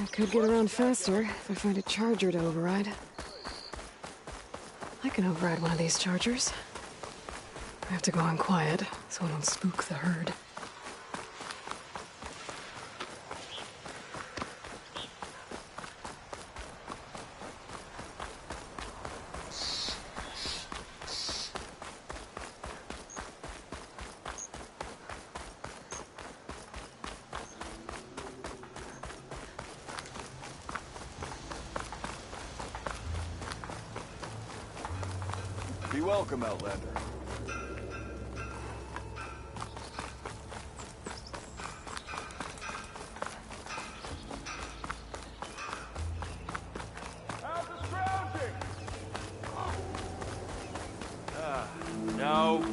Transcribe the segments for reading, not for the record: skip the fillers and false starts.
I could get around faster if I find a charger to override. I can override one of these chargers. I have to go in quiet, so I don't spook the herd. Be welcome, Outlander. How's the scrounging? No.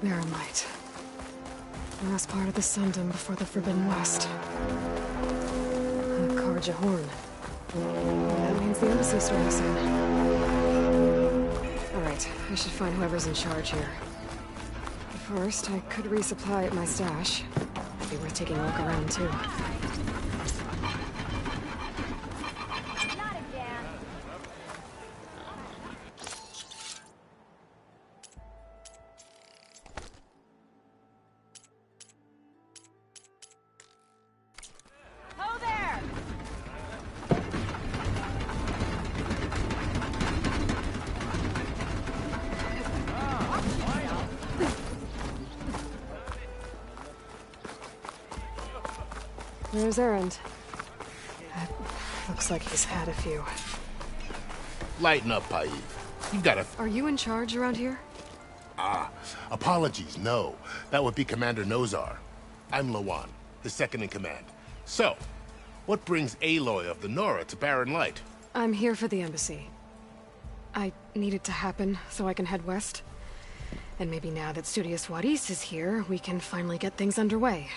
Mirror light. Last part of the Sundom before the Forbidden West. A Karja horn. That means the embassy storm soon. Alright, I should find whoever's in charge here. But first, I could resupply at my stash. Might be worth taking a look around, too. Where's Erend? Looks like he's had a few. Lighten up, Paid. You gotta... Are you in charge around here? Apologies, no. That would be Commander Nozar. I'm Lawan, his second-in-command. So, what brings Aloy of the Nora to Barren Light? I'm here for the embassy. I need it to happen so I can head west. And maybe now that Studious Wadis is here, we can finally get things underway.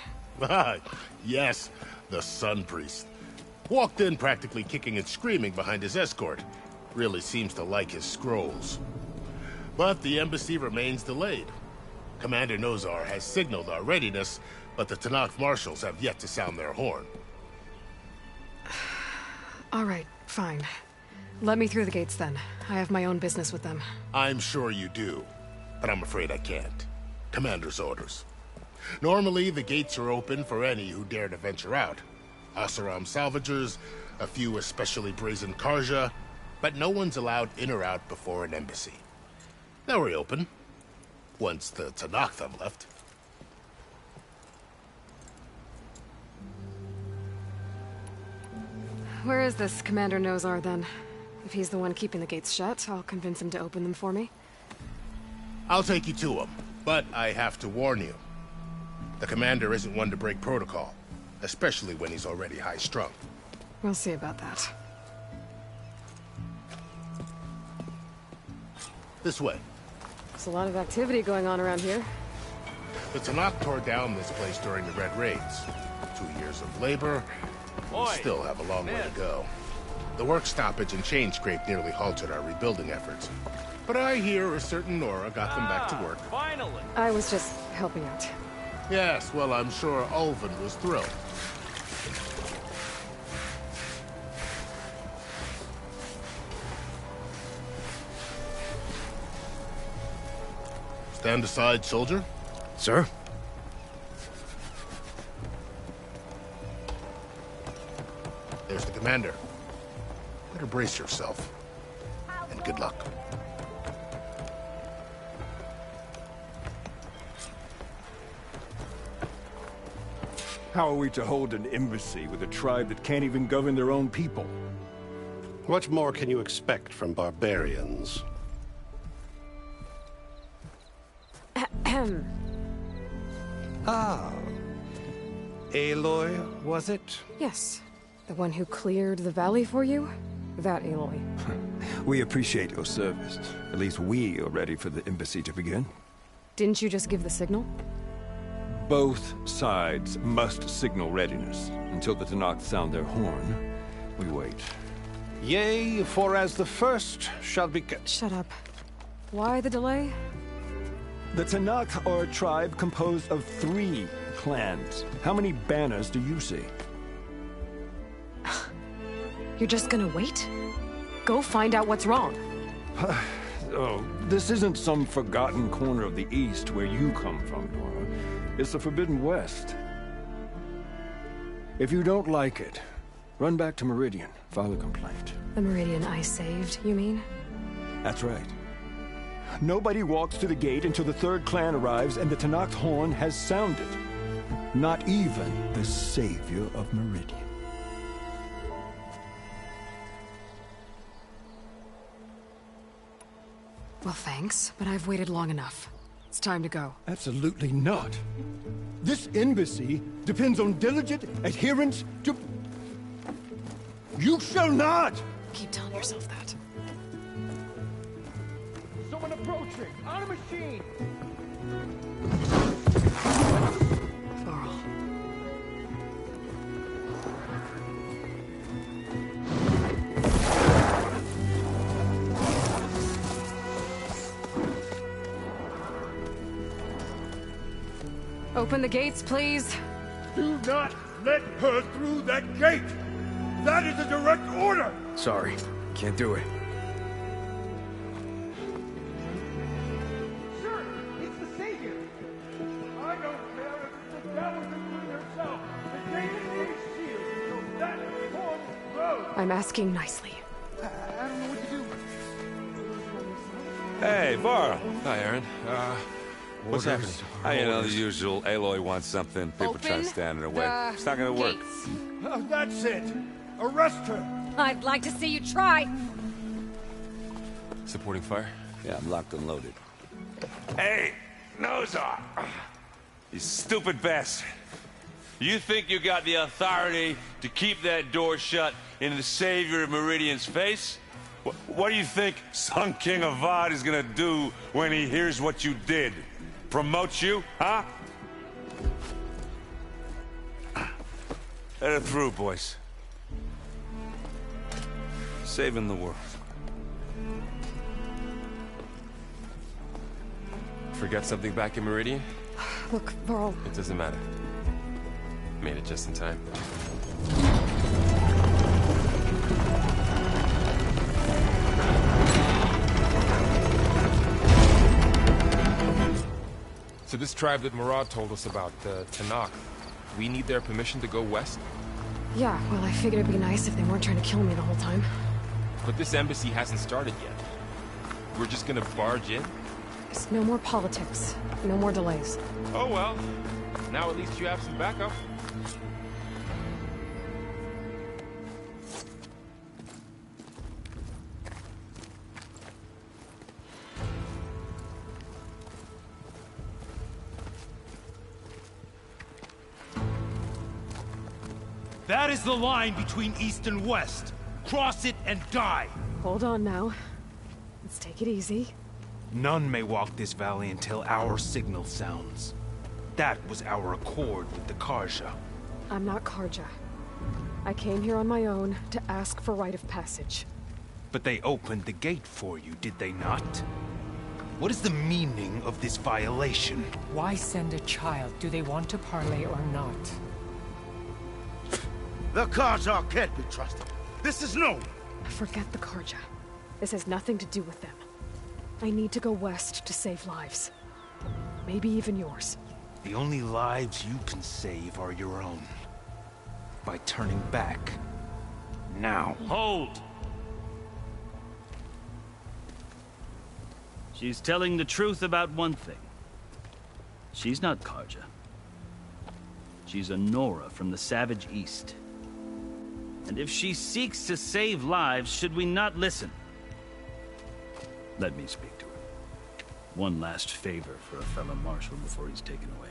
Yes, the Sun Priest. Walked in practically kicking and screaming behind his escort. Really seems to like his scrolls. But the embassy remains delayed. Commander Nozar has signaled our readiness, but the Tanakh marshals have yet to sound their horn. All right, fine. Let me through the gates then. I have my own business with them. I'm sure you do, but I'm afraid I can't. Commander's orders. Normally, the gates are open for any who dare to venture out. Asaram salvagers, a few especially brazen Karja, but no one's allowed in or out before an embassy. They'll reopen, once the Tanakh have left. Where is this Commander Nozar, then? If he's the one keeping the gates shut, I'll convince him to open them for me. I'll take you to him, but I have to warn you. The commander isn't one to break protocol, especially when he's already high-strung. We'll see about that. This way. There's a lot of activity going on around here. The Tanakh tore down this place during the Red Raids. 2 years of labor, we still have a long way to go. The work stoppage and chain scrape nearly halted our rebuilding efforts. But I hear a certain Nora got them back to work. Finally! I was just helping out. Yes, well, I'm sure Ulvin was thrilled. Stand aside, soldier. Sir? There's the commander. Better brace yourself. And good luck. How are we to hold an embassy with a tribe that can't even govern their own people? What more can you expect from barbarians? Ah. Aloy, was it? Yes. The one who cleared the valley for you? That Aloy. We appreciate your service. At least we are ready for the embassy to begin. Didn't you just give the signal? Both sides must signal readiness. Until the Tenakth sound their horn, we wait. Yea, for as the first shall be... Shut up. Why the delay? The Tenakth are a tribe composed of 3 clans. How many banners do you see? You're just gonna wait? Go find out what's wrong. Oh, this isn't some forgotten corner of the East where you come from, Nora. It's the Forbidden West. If you don't like it, run back to Meridian, file a complaint. The Meridian I saved, you mean? That's right. Nobody walks to the gate until the 3rd clan arrives and the Tenakth horn has sounded. Not even the savior of Meridian. Well, thanks, but I've waited long enough. It's time to go. Absolutely not. This embassy depends on diligent adherence to... You shall not! Keep telling yourself that. Someone approaching! On a machine! Varl. Open the gates, please. Do not let her through that gate! That is a direct order! Sorry, can't do it. Sir, it's the Savior! I don't care if it's the devil including herself! The gate is sealed until that horn blows! I'm asking nicely. I don't know what to do. Hey, Varl. Hi, Aaron. What's happening? You know, the usual. Aloy wants something. People try to stand in her way. It's not gonna work. Oh, that's it! Arrest her! I'd like to see you try. Supporting fire? Yeah, I'm locked and loaded. Hey, Nozar! You stupid bastard. You think you got the authority to keep that door shut in the savior of Meridian's face? What do you think Sun King Avad is gonna do when he hears what you did? Promote you, huh? Let her through, boys. Saving the world. Forgot something back in Meridian? Look, Varl. It doesn't matter. Made it just in time. So this tribe that Murad told us about, the Tenakth, we need their permission to go west? Yeah, well, I figured it'd be nice if they weren't trying to kill me the whole time. But this embassy hasn't started yet. We're just gonna barge in? There's no more politics. No more delays. Oh well. Now at least you have some backup. That is the line between East and West. Cross it and die. Hold on now. Let's take it easy. None may walk this valley until our signal sounds. That was our accord with the Karja. I'm not Karja. I came here on my own to ask for rite of passage. But they opened the gate for you, did they not? What is the meaning of this violation? Why send a child? Do they want to parley or not? The Carja can't be trusted. This is known. Forget the Karja. This has nothing to do with them. I need to go west to save lives. Maybe even yours. The only lives you can save are your own. By turning back. Now. Hold! She's telling the truth about one thing. She's not Karja. She's a Nora from the Savage East. And if she seeks to save lives, should we not listen? Let me speak to her. One last favor for a fellow marshal before he's taken away.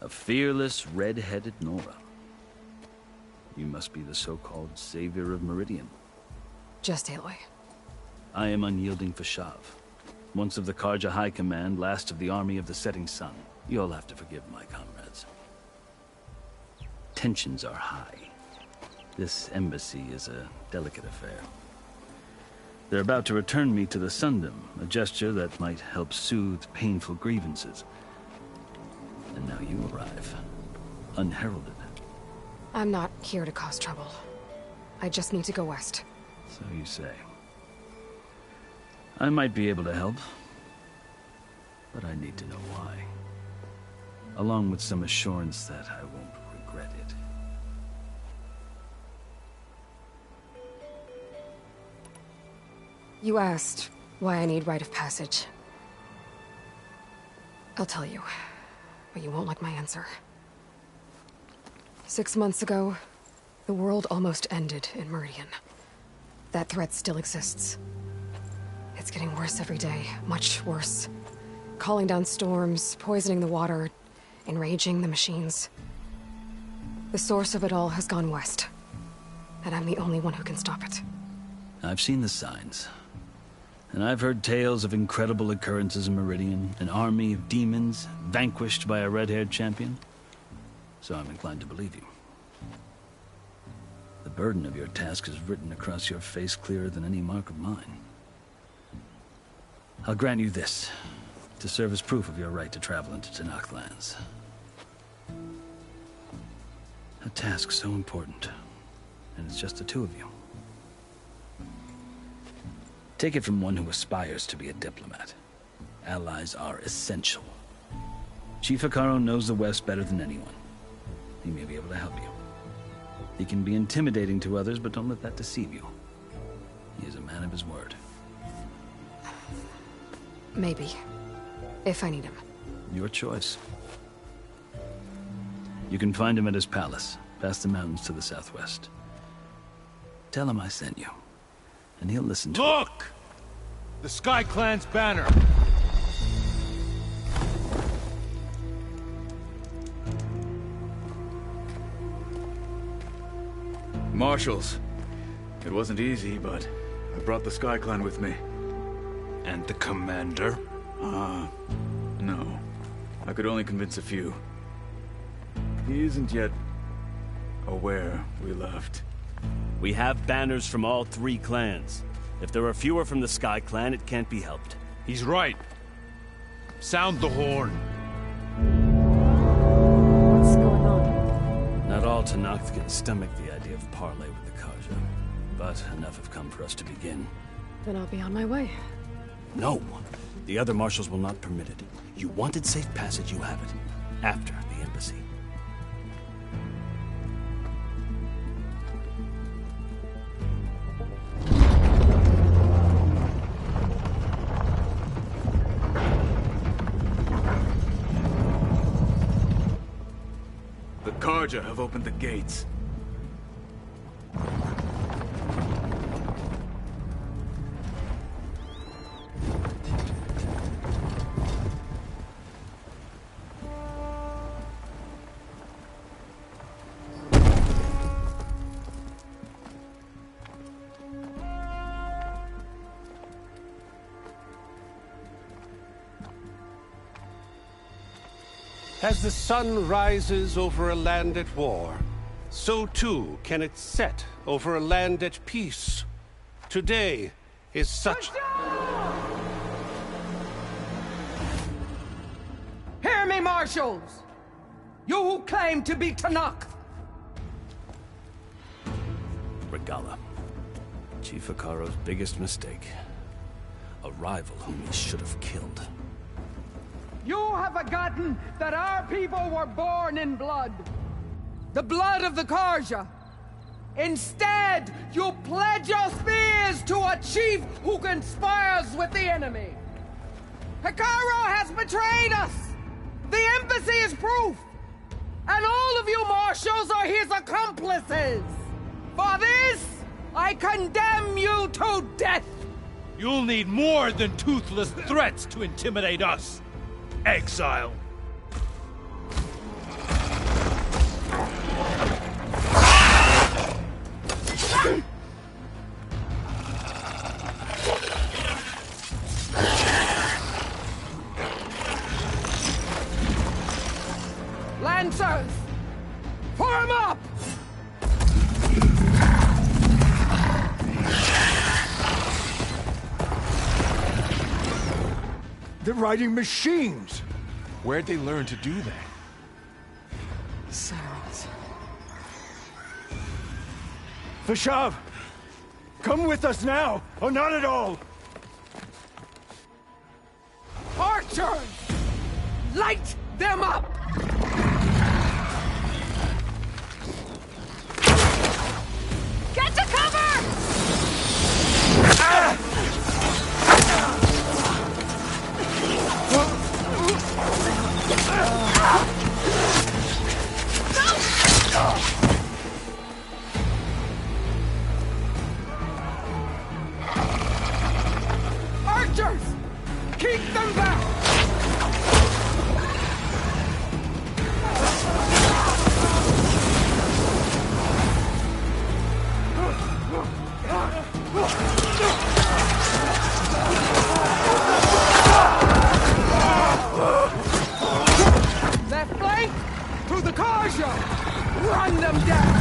A fearless, red-headed Nora. You must be the so-called savior of Meridian. Just Aloy. I am unyielding Fashav. Once of the Karja High Command, last of the army of the setting sun. You'll have to forgive my comrades. Tensions are high. This embassy is a delicate affair. They're about to return me to the Sundom, a gesture that might help soothe painful grievances. And now you arrive, unheralded. I'm not here to cause trouble. I just need to go west. So you say. I might be able to help, but I need to know why. Along with some assurance that I won't regret it. You asked why I need rite of passage. I'll tell you, but you won't like my answer. 6 months ago, the world almost ended in Meridian. That threat still exists. It's getting worse every day, much worse. Calling down storms, poisoning the water, enraging the machines. The source of it all has gone west, and I'm the only one who can stop it. I've seen the signs. And I've heard tales of incredible occurrences in Meridian, an army of demons vanquished by a red-haired champion. So I'm inclined to believe you. The burden of your task is written across your face clearer than any mark of mine. I'll grant you this, to serve as proof of your right to travel into Tenakth lands. A task so important, and it's just the two of you. Take it from one who aspires to be a diplomat. Allies are essential. Chief Hikaru knows the West better than anyone. He may be able to help you. He can be intimidating to others, but don't let that deceive you. He is a man of his word. Maybe. If I need him. Your choice. You can find him at his palace, past the mountains to the southwest. Tell him I sent you, and he'll listen to Look! The Sky Clan's banner! Marshals. It wasn't easy, but I brought the Sky Clan with me. And the commander? No. I could only convince a few. He isn't yet aware we left. We have banners from all 3 clans. If there are fewer from the Sky Clan, it can't be helped. He's right. Sound the horn. What's going on? Not all Tenakth can stomach the idea of parley with the Karja, but enough have come for us to begin. Then I'll be on my way. No. The other marshals will not permit it. You wanted safe passage, you have it. After the embassy. The Karja have opened the gates. As the sun rises over a land at war, so too can it set over a land at peace. Today is such... Hear me, marshals! You who claim to be Tanakh! Regala. Chief Hikaro's biggest mistake. A rival whom he should have killed. You have forgotten that our people were born in blood. The blood of the Karja. Instead, you pledge your spears to a chief who conspires with the enemy. Hikaro has betrayed us! The embassy is proof! And all of you marshals are his accomplices! For this, I condemn you to death! You'll need more than toothless threats to intimidate us. Exile. Lancers! Form up! They're riding machines! Where'd they learn to do that? Sirens. Vashav! Come with us now, or not at all! Archers! Light them up! Get to cover! Archers! Keep them back! Left flank! To the Karja! Run them down!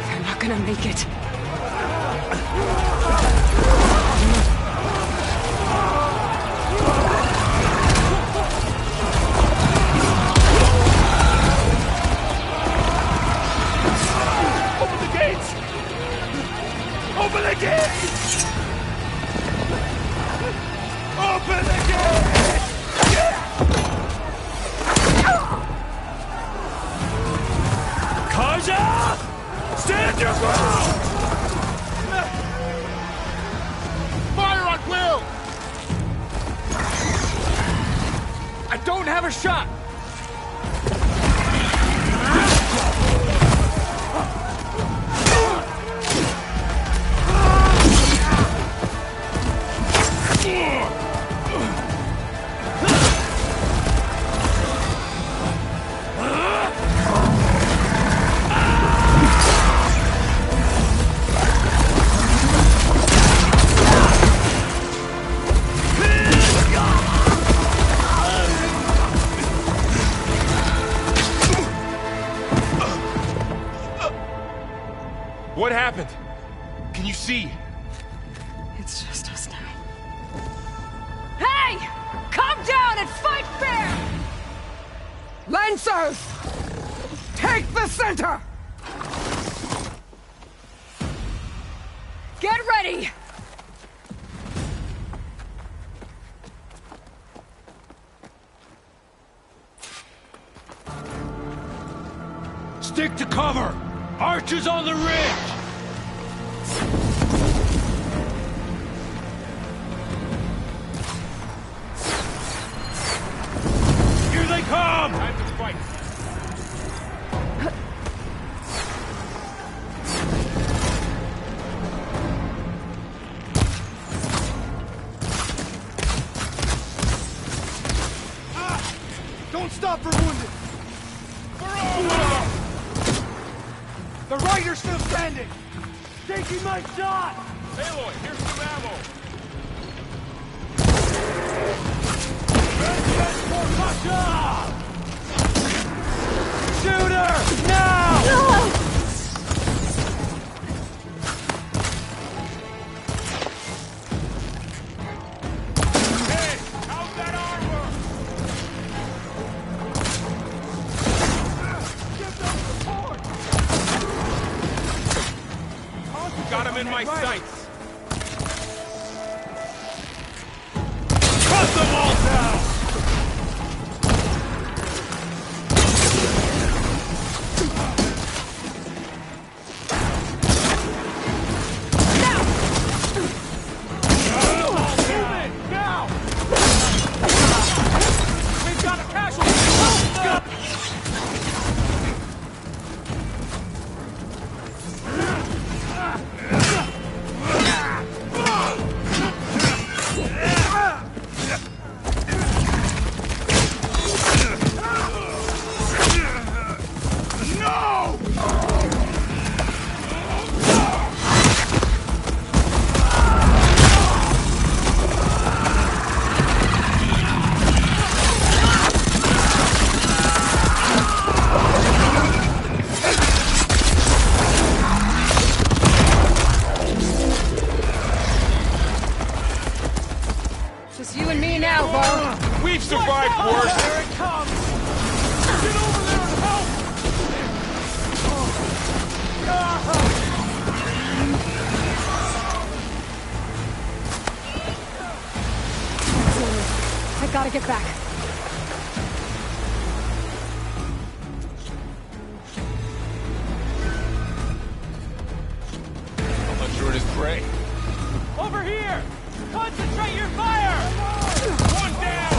They're not gonna make it. Open the gates! Open the gates! Open the gates! Karja! Stand your ground! Fire on Will! I don't have a shot! What happened? Can you see? It's just us now. Hey! Calm down and fight fair! Lancers! Take the center! Get ready! Stick to cover! Archers on the ridge! Here they come! Time to fight. Don't stop for wounded! The rider's still standing! Taking my shot! Aloy, here's some ammo! Shoot her! Now! No! Hey, how's that armor? Give them support! Got him in my sights! Cut them all down! Just you and me now, Bo. We've survived worse! Here it comes! Get over there and help! I gotta get back. The hunter and his prey. Over here! Concentrate your fire! One down!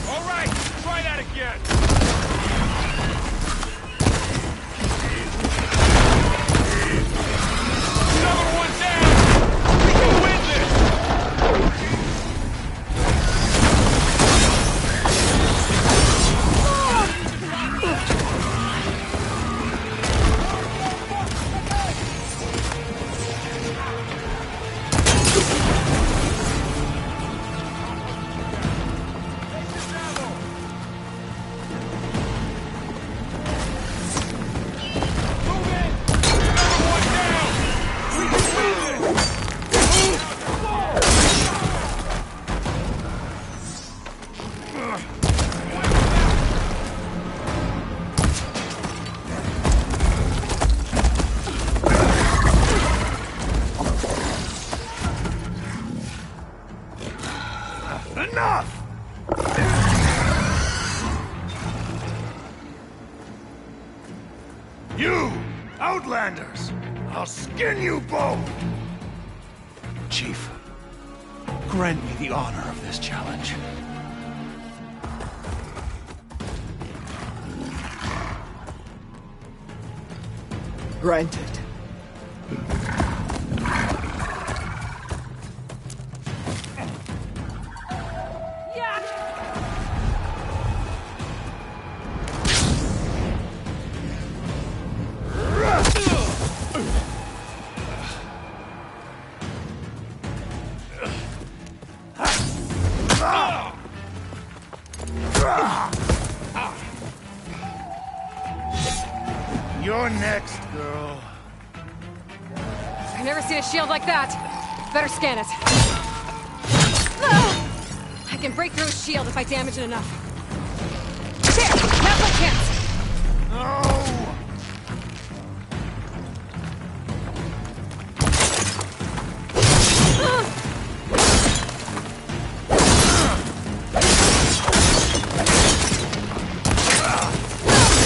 All right, try that again. Another one down. We can win this. Enough! You, Outlanders! I'll skin you both! Chief, grant me the honor of this challenge. Granted. You're next, girl. I've never seen a shield like that. Better scan it. I can break through a shield if I damage it enough. There! Now's my chance! No!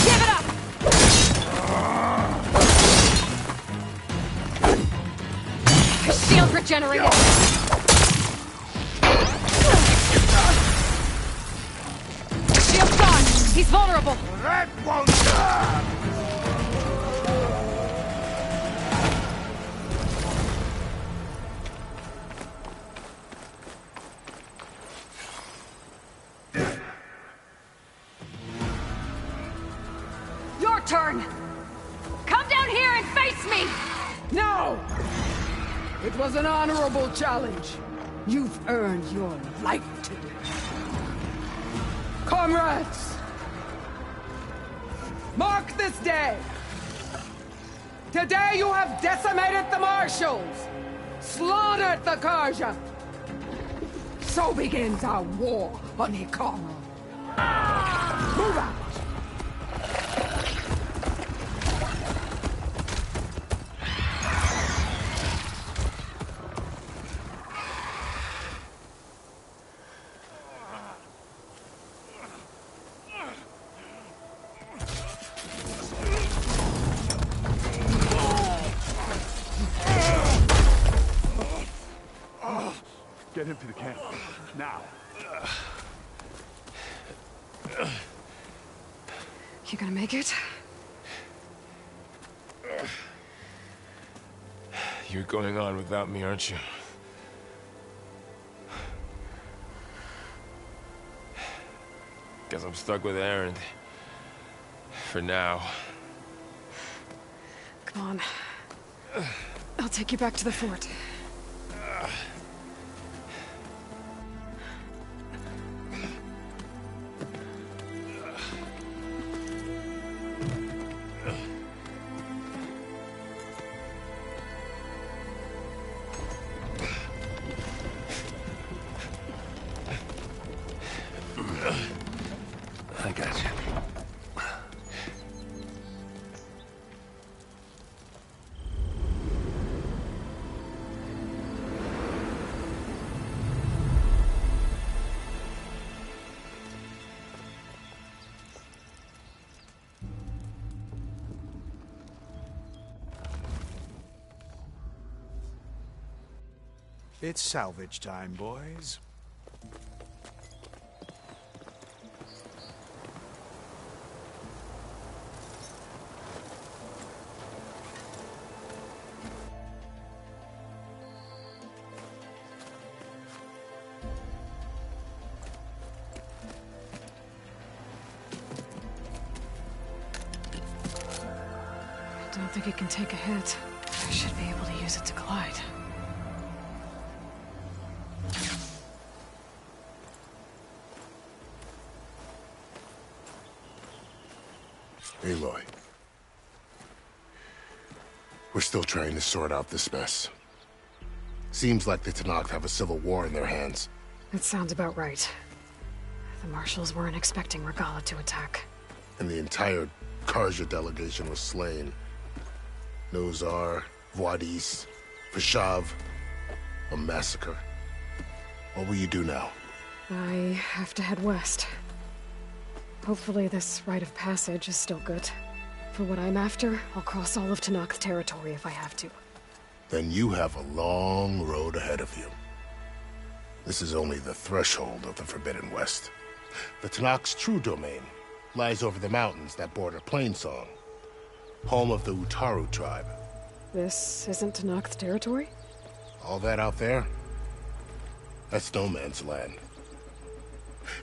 Give it up! Shield regenerated! Shield's gone! He's vulnerable! That won't do! turn! Come down here and face me! No! It was an honorable challenge. You've earned your life today. Comrades! Mark this day! Today you have decimated the Marshals! Slaughtered the Karja! So begins our war on Hikaru. Move out! Get him to the camp. Now. You gonna make it? You're going on without me, aren't you? Guess I'm stuck with Aaron. For now. Come on. I'll take you back to the fort. I got you. It's salvage time, boys. I don't think it can take a hit. I should be able to use it to glide. Aloy. We're still trying to sort out this mess. Seems like the Tenakth have a civil war in their hands. That sounds about right. The Marshals weren't expecting Regala to attack. And the entire Karja delegation was slain. Nozar, Voidis, Vashav. A massacre. What will you do now? I have to head west. Hopefully this rite of passage is still good. For what I'm after, I'll cross all of Tenakth territory if I have to. Then you have a long road ahead of you. This is only the threshold of the Forbidden West. The Tenakth's true domain lies over the mountains that border Plainsong, home of the Utaru tribe. This isn't Tenakth territory? All that out there? That's no man's land.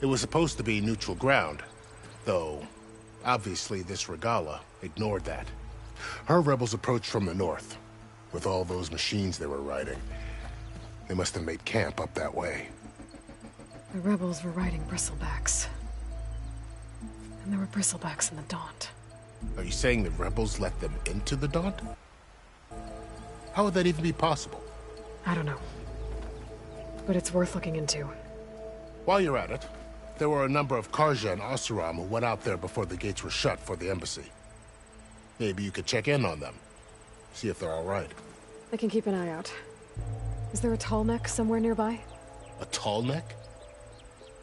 It was supposed to be neutral ground, though obviously this Regala ignored that. Her rebels approached from the north, with all those machines they were riding. They must have made camp up that way. The rebels were riding bristlebacks. And there were bristlebacks in the Daunt. Are you saying the rebels let them into the Daunt? How would that even be possible? I don't know. But it's worth looking into. While you're at it, there were a number of Karja and Oseram who went out there before the gates were shut for the embassy. Maybe you could check in on them. See if they're all right. I can keep an eye out. Is there a tall neck somewhere nearby? A tall neck?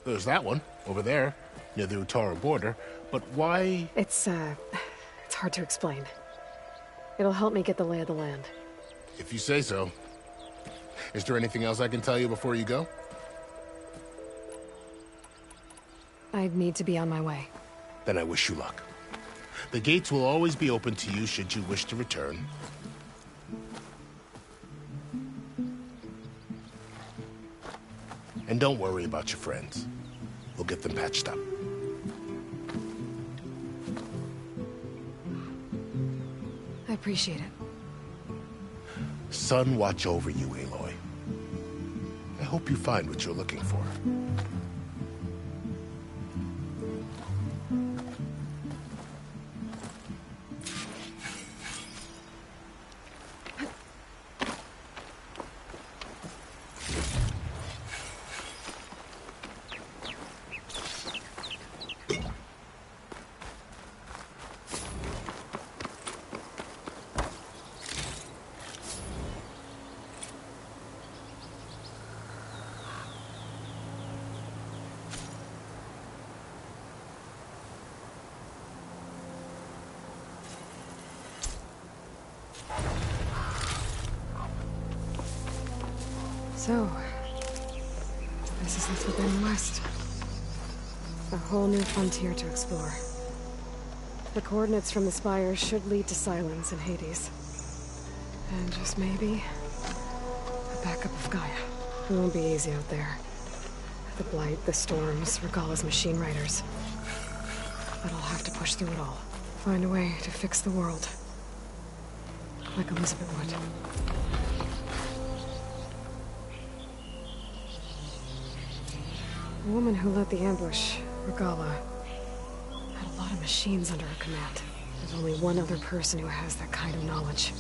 There's that one, over there, near the Utaru border. But why? It's hard to explain. It'll help me get the lay of the land. If you say so. Is there anything else I can tell you before you go? I need to be on my way. Then I wish you luck. The gates will always be open to you should you wish to return. And don't worry about your friends. We'll get them patched up. appreciate it. Sun watch over you, Aloy. I hope you find what you're looking for. So, this is the Forbidden West. A whole new frontier to explore. The coordinates from the spires should lead to Silence and Hades. And just maybe, a backup of Gaia. It won't be easy out there. The Blight, the Storms, Regalla's machine riders. But I'll have to push through it all. Find a way to fix the world. Like Elizabeth would. The woman who led the ambush, Regalla, had a lot of machines under her command. There's only one other person who has that kind of knowledge.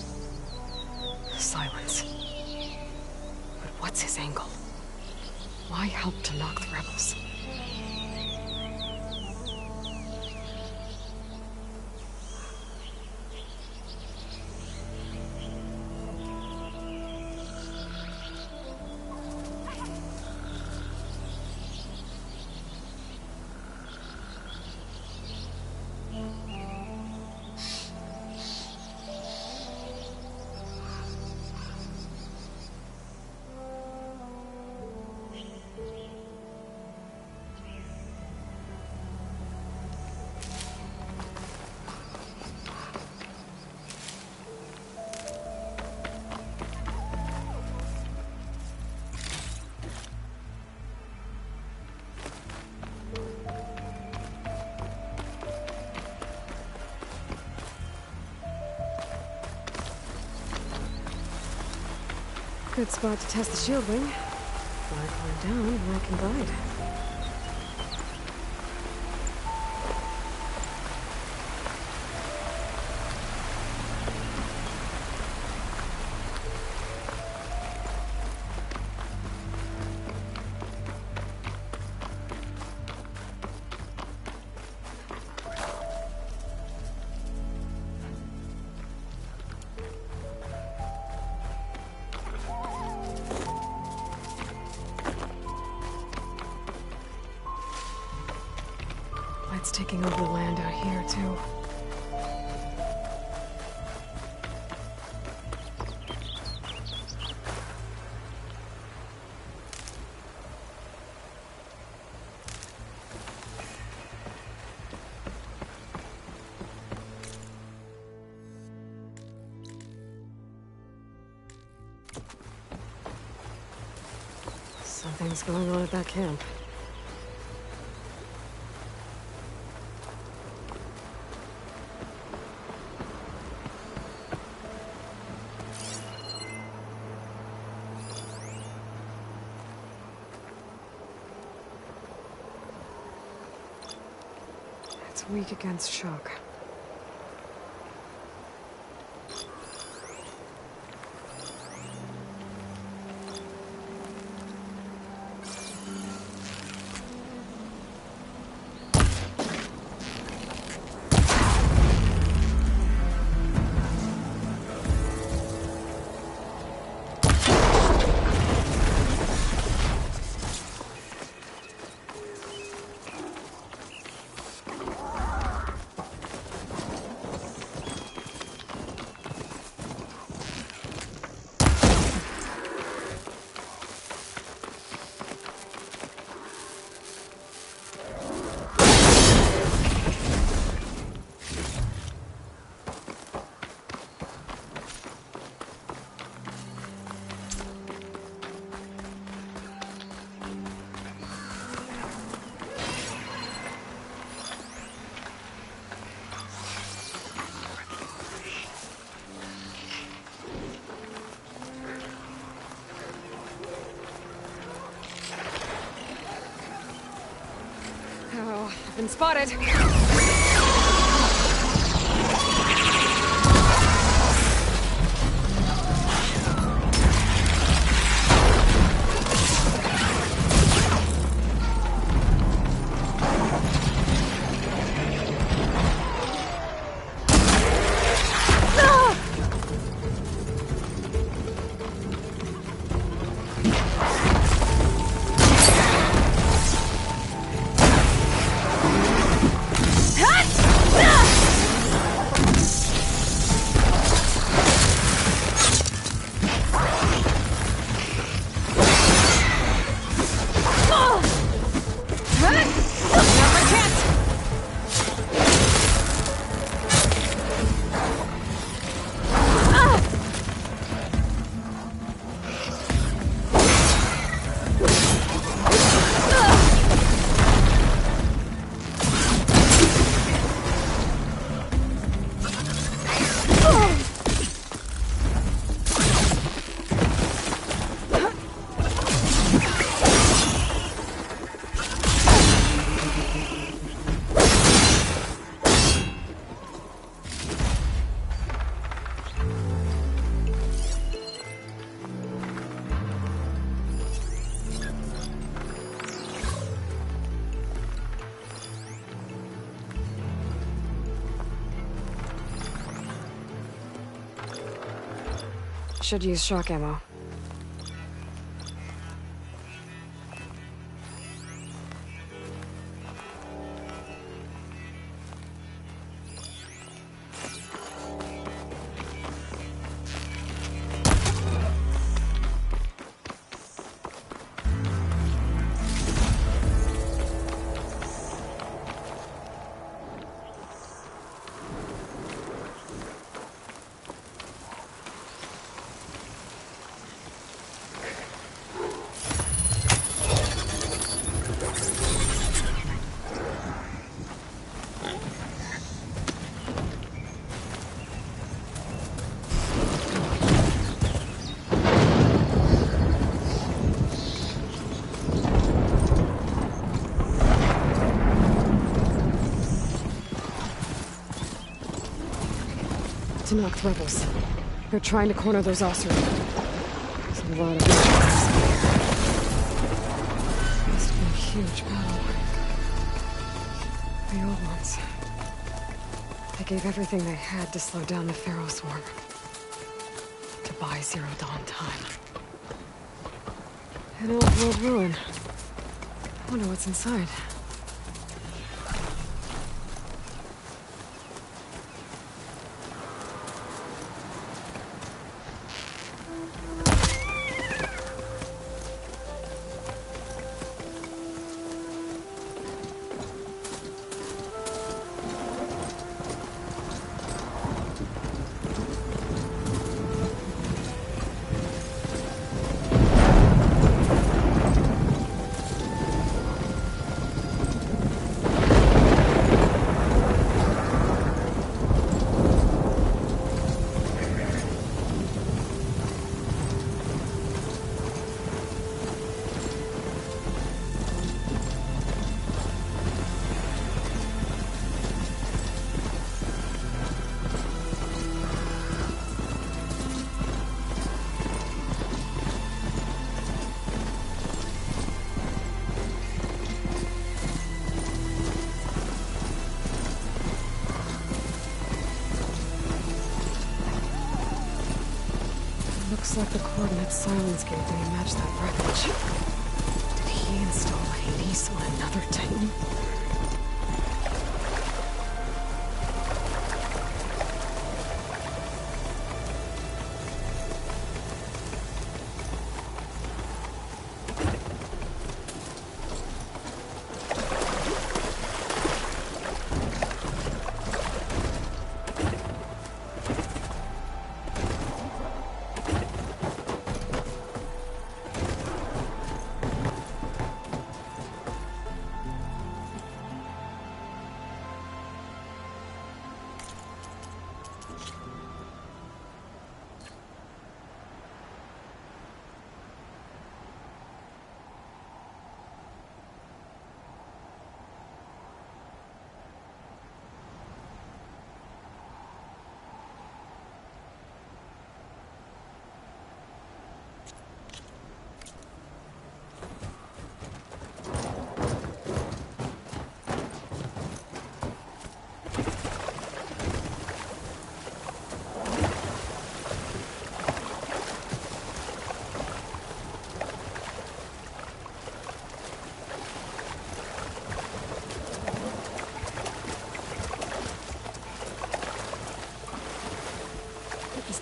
Silence. But what's his angle? Why help to knock the rebels? Good spot to test the shield wing. If I climb down, I can glide. It's taking over the land out here, too. Something's going on at that camp. Weak against shock. Oh, I've been spotted. Should use shock ammo. Tenakth rebels. They're trying to corner those Oseram. There's a lot of them. Must have been a huge battle. The old ones. They gave everything they had to slow down the Pharaoh swarm. To buy Zero Dawn time. An old world ruin. I wonder what's inside. Looks like the coordinates Silence gave me match that wreckage. Did he install Hades on another Titan?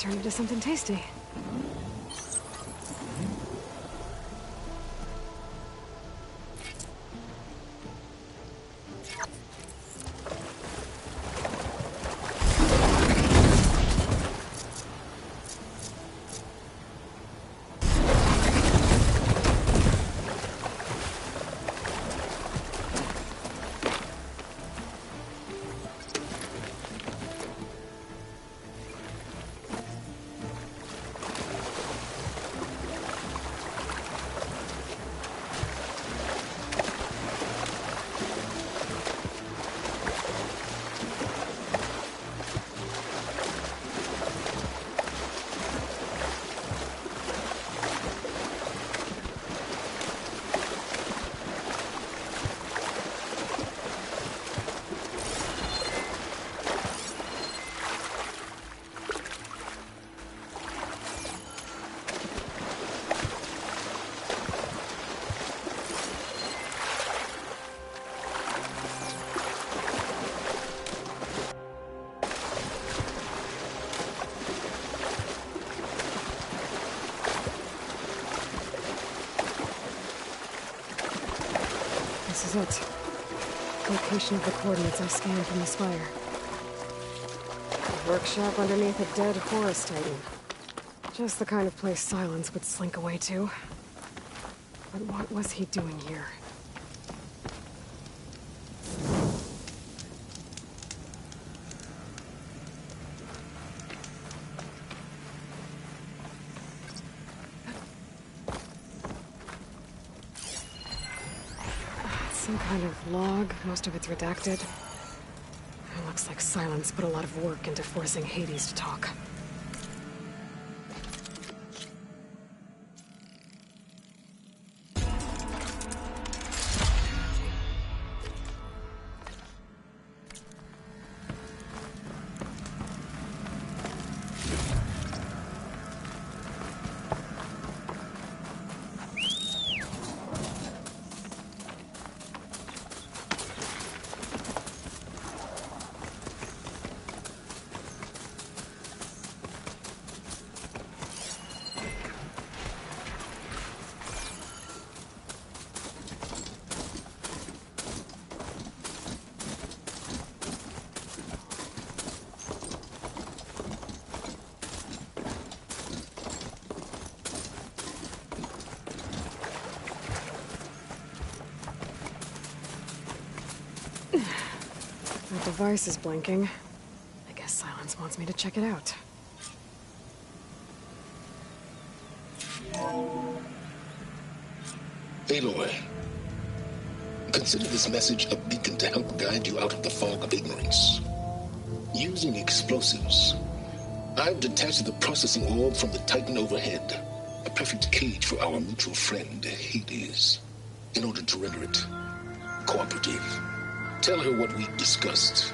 turn into something tasty. This is it. Location of the coordinates I scanned from the spire. A workshop underneath a dead Horus Titan. Just the kind of place Silence would slink away to. But what was he doing here? Some kind of log, most of it's redacted. It looks like Silence put a lot of work into forcing Hades to talk. That device is blinking. I guess Silence wants me to check it out. Aloy, consider this message a beacon to help guide you out of the fog of ignorance. Using explosives, I've detached the processing orb from the Titan overhead, a perfect cage for our mutual friend, Hades, in order to render it cooperative. Tell her what we discussed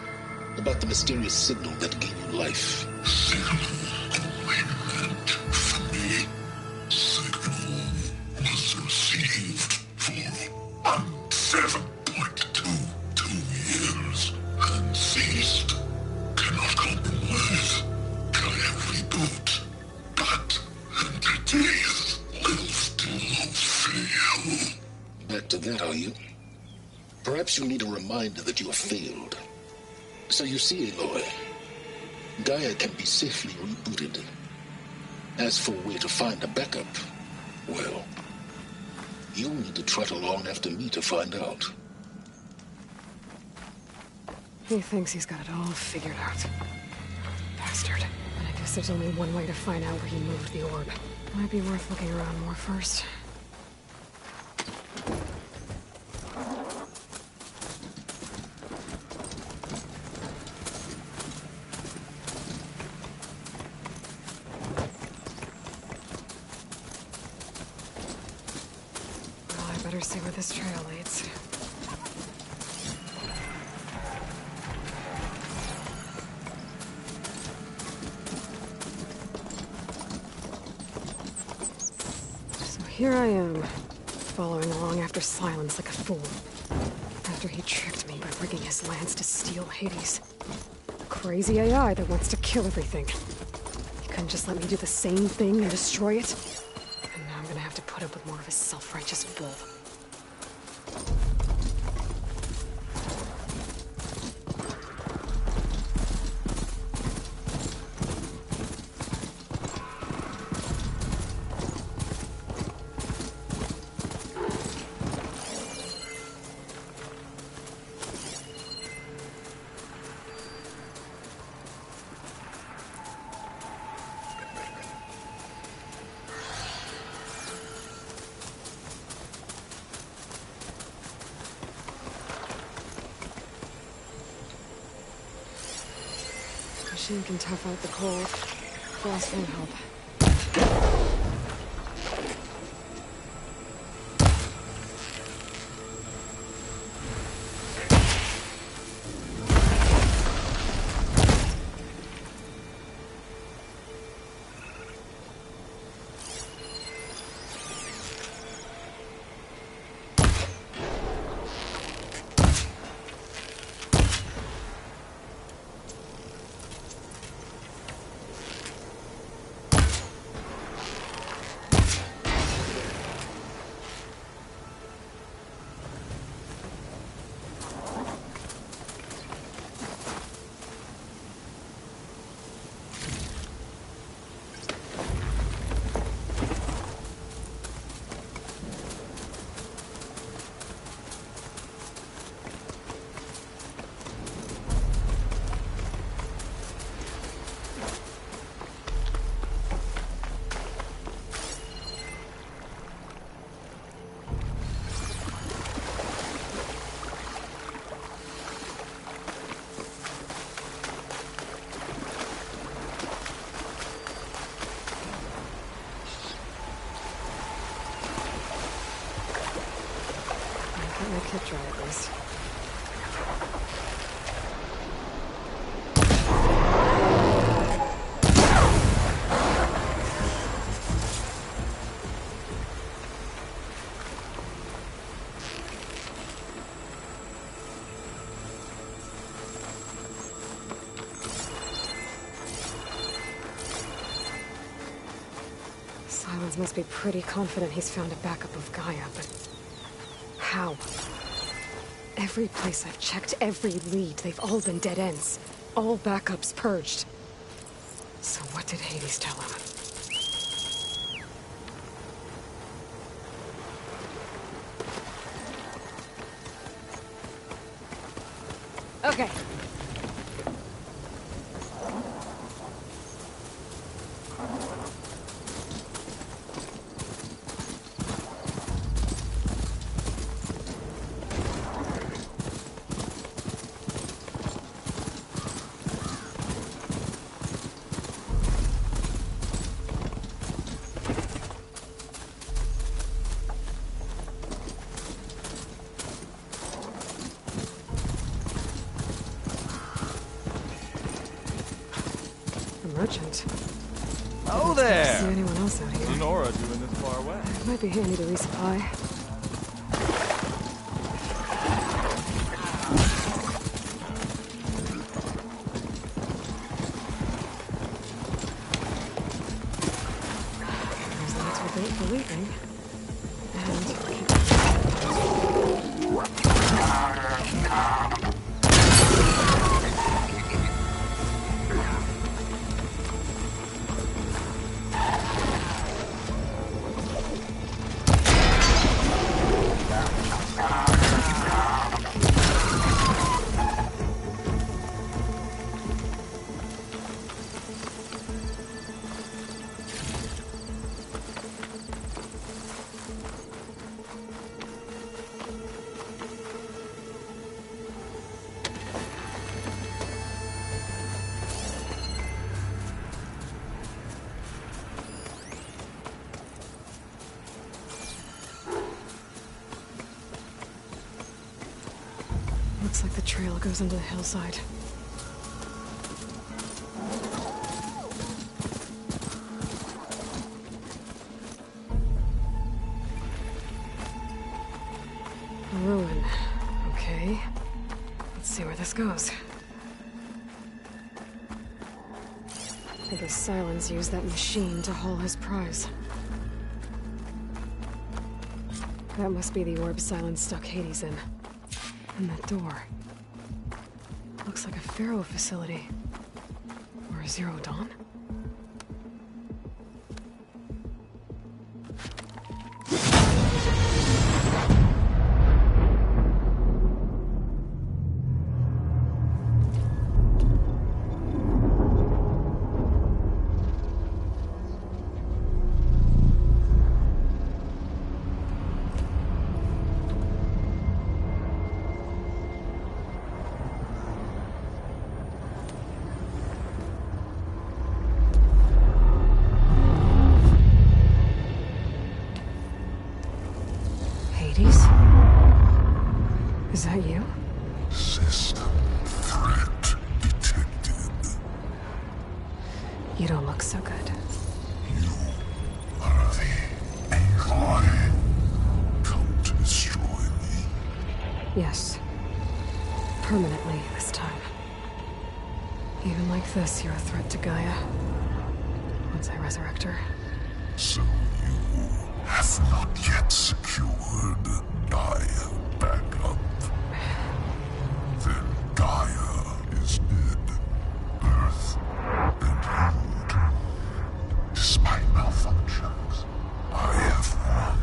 about the mysterious signal that gave you life. Signal only meant for me. Signal was received for 7.22 years and ceased. Cannot compromise. Can reboot. But entities will still fail. Back to that, are you? Perhaps you need a reminder that you have failed. So you see, Aloy, Gaia can be safely rebooted. As for where to find a backup, well, you'll need to trot along after me to find out. He thinks he's got it all figured out. Bastard. But I guess there's only one way to find out where he moved the orb. Might be worth looking around more first. Better see where this trail leads. So here I am, following along after Silence like a fool. After he tricked me by rigging his lance to steal Hades. A crazy AI that wants to kill everything. He Couldn't just let me do the same thing and destroy it? And now I'm gonna have to put up with more of his self-righteous bull. Machine can tough out the cold. Frost won't help. Kit try at least. Silence must be pretty confident he's found a backup of Gaia, but how? Every place I've checked, every lead, they've all been dead ends. All backups purged. So what did Hades tell him? Okay. Merchant. Oh there! See anyone else out here? What's Nora doing this far away? It might be handy to resupply. There's lots of bait for leaving. Looks like the trail goes into the hillside. A ruin. Okay. Let's see where this goes. I guess Silence used that machine to haul his prize. That must be the orb Silence stuck Hades in. And that door. Looks like a Pharaoh facility. Or a Zero Dawn? Is that you? System threat detected. You don't look so good. You are the Aloy. Come to destroy me. Yes. Permanently this time. Even like this, you're a threat to Gaia. Once I resurrect her. So you have not yet secured Gaia back up. Then Gaia is dead. Earth and you too. Despite malfunctions, I have won.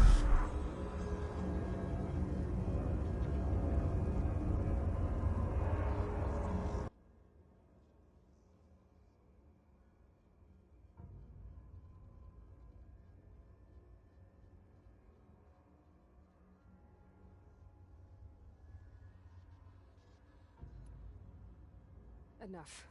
Enough.